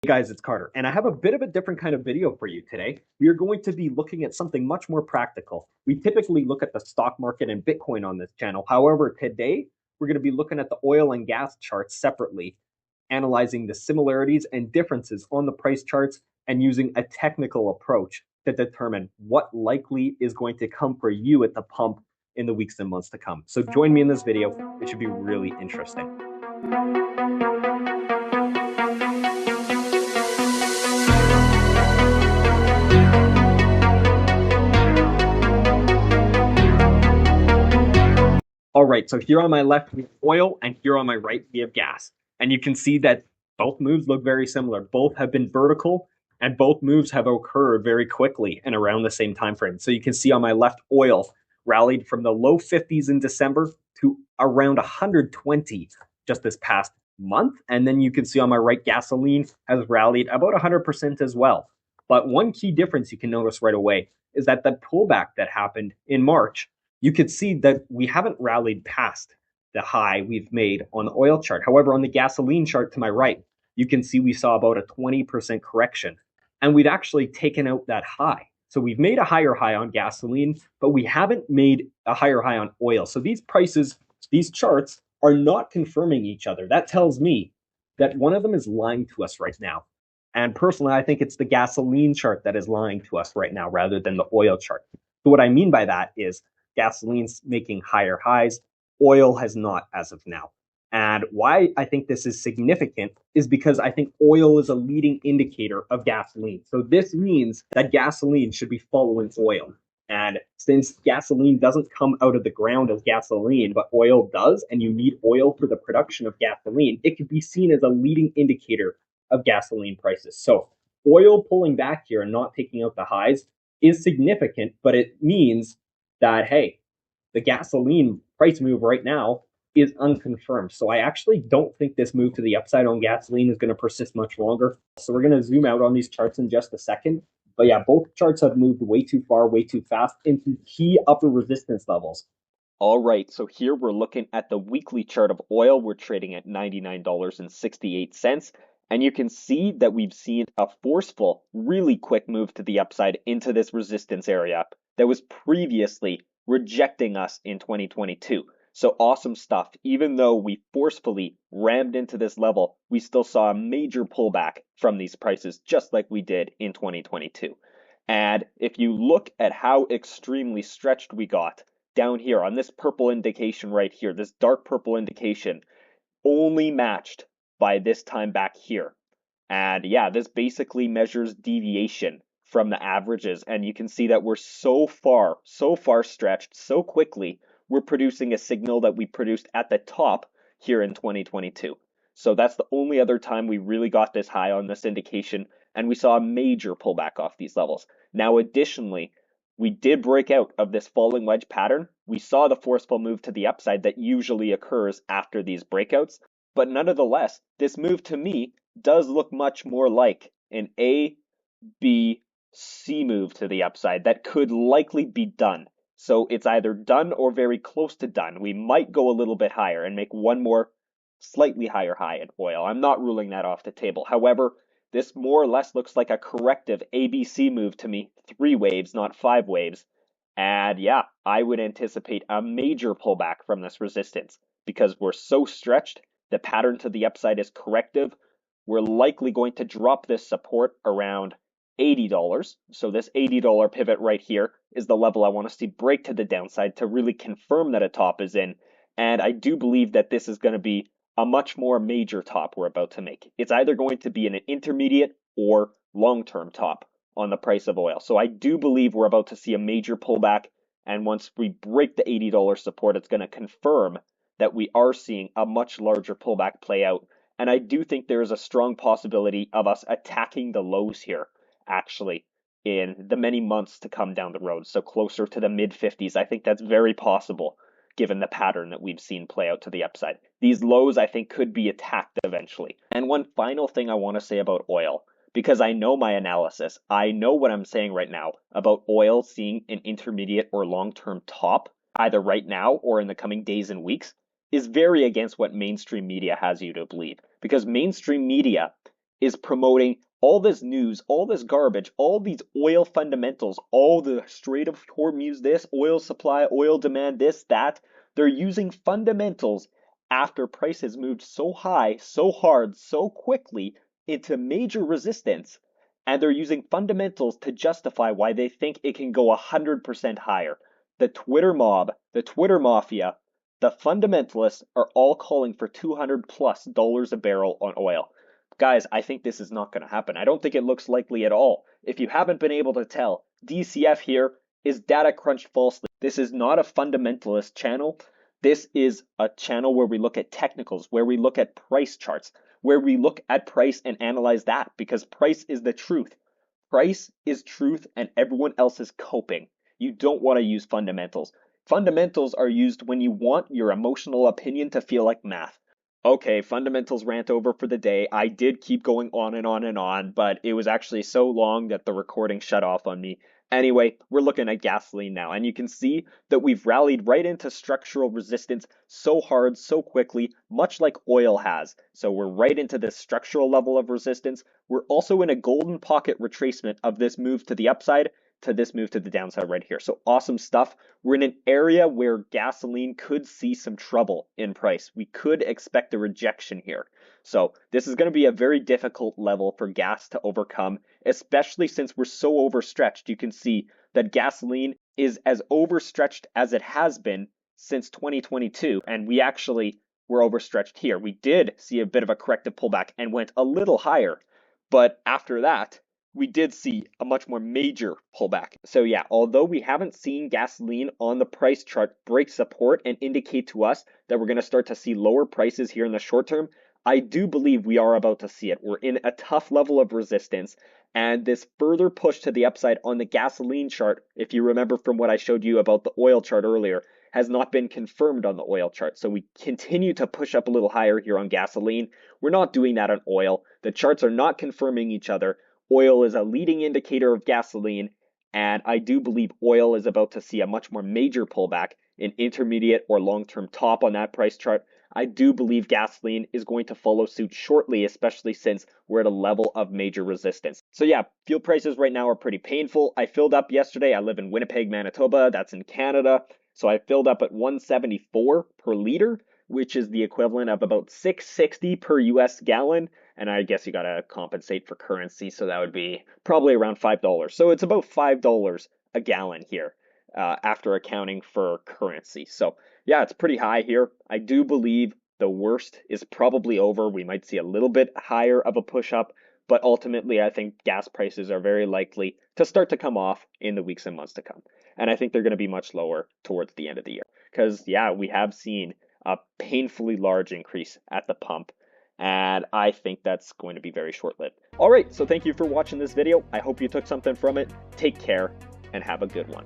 Hey guys, it's Carter, and I have a bit of a different kind of video for you today. We are going to be looking at something much more practical. We typically look at the stock market and Bitcoin on this channel. However, today we're going to be looking at the oil and gas charts separately, analyzing the similarities and differences on the price charts and using a technical approach to determine what likely is going to come for you at the pump in the weeks and months to come. So join me in this video. It should be really interesting. All right, so here on my left we have oil, and here on my right we have gas. And you can see that both moves look very similar. Both have been vertical, and both moves have occurred very quickly and around the same time frame. So you can see on my left, oil rallied from the low 50s in December to around 120 just this past month. And then you can see on my right, gasoline has rallied about 100% as well. But one key difference you can notice right away is that the pullback that happened in March, you could see that we haven't rallied past the high we've made on the oil chart. However, on the gasoline chart to my right, you can see we saw about a 20% correction, and we've actually taken out that high. So we've made a higher high on gasoline, but we haven't made a higher high on oil. So these prices, these charts are not confirming each other. That tells me that one of them is lying to us right now. And personally, I think it's the gasoline chart that is lying to us right now rather than the oil chart. So what I mean by that is gasoline's making higher highs, oil has not as of now. And why I think this is significant is because I think oil is a leading indicator of gasoline. So this means that gasoline should be following oil. And since gasoline doesn't come out of the ground as gasoline, but oil does, and you need oil for the production of gasoline, it could be seen as a leading indicator of gasoline prices. So oil pulling back here and not taking out the highs is significant, but it means that, hey, the gasoline price move right now is unconfirmed. So I actually don't think this move to the upside on gasoline is going to persist much longer. So we're going to zoom out on these charts in just a second. But yeah, both charts have moved way too far, way too fast into key upper resistance levels. All right, so here we're looking at the weekly chart of oil. We're trading at $99.68. And you can see that we've seen a forceful, really quick move to the upside into this resistance area that was previously rejecting us in 2022. So awesome stuff. Even though we forcefully rammed into this level, we still saw a major pullback from these prices, just like we did in 2022. And if you look at how extremely stretched we got down here on this purple indication right here, this dark purple indication, only matched by this time back here. And yeah, this basically measures deviation from the averages. And you can see that we're so far stretched so quickly, we're producing a signal that we produced at the top here in 2022. So that's the only other time we really got this high on this indication, and we saw a major pullback off these levels. Now, additionally, we did break out of this falling wedge pattern. We saw the forceful move to the upside that usually occurs after these breakouts. But nonetheless, this move to me does look much more like an A, B, C move to the upside that could likely be done. So it's either done or very close to done. We might go a little bit higher and make one more slightly higher high in oil. I'm not ruling that off the table. However, this more or less looks like a corrective ABC move to me. 3 waves, not 5 waves. And yeah, I would anticipate a major pullback from this resistance because we're so stretched. The pattern to the upside is corrective. We're likely going to drop this support around $80. So this $80 pivot right here is the level I want to see break to the downside to really confirm that a top is in. And I do believe that this is going to be a much more major top we're about to make. It's either going to be an intermediate or long-term top on the price of oil. So I do believe we're about to see a major pullback. And once we break the $80 support, it's going to confirm that we are seeing a much larger pullback play out. And I do think there is a strong possibility of us attacking the lows here, actually, in the many months to come down the road. So closer to the mid 50s. I think that's very possible given the pattern that we've seen play out to the upside. These lows, I think, could be attacked eventually. And one final thing I want to say about oil, because I know my analysis, I know what I'm saying right now about oil seeing an intermediate or long-term top, either right now or in the coming days and weeks, is very against what mainstream media has you to believe. Because mainstream media is promoting all this news, all this garbage, all these oil fundamentals, all the Strait of Hormuz, this, oil supply, oil demand, this, that. They're using fundamentals after prices moved so high, so hard, so quickly into major resistance. And they're using fundamentals to justify why they think it can go 100% higher. The Twitter mob, the Twitter mafia, the fundamentalists are all calling for $200+ a barrel on oil. Guys, I think this is not going to happen. I don't think it looks likely at all. If you haven't been able to tell, DCF here is data crunched falsely. This is not a fundamentalist channel. This is a channel where we look at technicals, where we look at price charts, where we look at price and analyze that, because price is the truth. Price is truth and everyone else is coping. You don't want to use fundamentals. Fundamentals are used when you want your emotional opinion to feel like math. Okay, fundamentals rant over for the day. I did keep going on and on and on, but it was actually so long that the recording shut off on me. Anyway, we're looking at gasoline now, and you can see that we've rallied right into structural resistance so hard, so quickly, much like oil has. So we're right into this structural level of resistance. We're also in a golden pocket retracement of this move to the upside to this move to the downside right here. So awesome stuff. We're in an area where gasoline could see some trouble in price. We could expect a rejection here. So this is going to be a very difficult level for gas to overcome, especially since we're so overstretched. You can see that gasoline is as overstretched as it has been since 2022, and we actually were overstretched here. We did see a bit of a corrective pullback and went a little higher, but after that, we did see a much more major pullback. So yeah, although we haven't seen gasoline on the price chart break support and indicate to us that we're going to start to see lower prices here in the short term, I do believe we are about to see it. We're in a tough level of resistance, and this further push to the upside on the gasoline chart, if you remember from what I showed you about the oil chart earlier, has not been confirmed on the oil chart. So we continue to push up a little higher here on gasoline. We're not doing that on oil. The charts are not confirming each other. Oil is a leading indicator of gasoline, and I do believe oil is about to see a much more major pullback, an intermediate or long-term top on that price chart. I do believe gasoline is going to follow suit shortly, especially since we're at a level of major resistance. So yeah, fuel prices right now are pretty painful. I filled up yesterday. I live in Winnipeg, Manitoba. That's in Canada. So I filled up at 174 per liter, which is the equivalent of about $6.60 per US gallon. And I guess you gotta compensate for currency, so that would be probably around $5. So it's about $5 a gallon here, after accounting for currency. So yeah, it's pretty high here. I do believe the worst is probably over. We might see a little bit higher of a push up, but ultimately I think gas prices are very likely to start to come off in the weeks and months to come. And I think they're going to be much lower towards the end of the year. Because yeah, we have seen a painfully large increase at the pump, and I think that's going to be very short-lived. All right, so thank you for watching this video. I hope you took something from it. Take care and have a good one.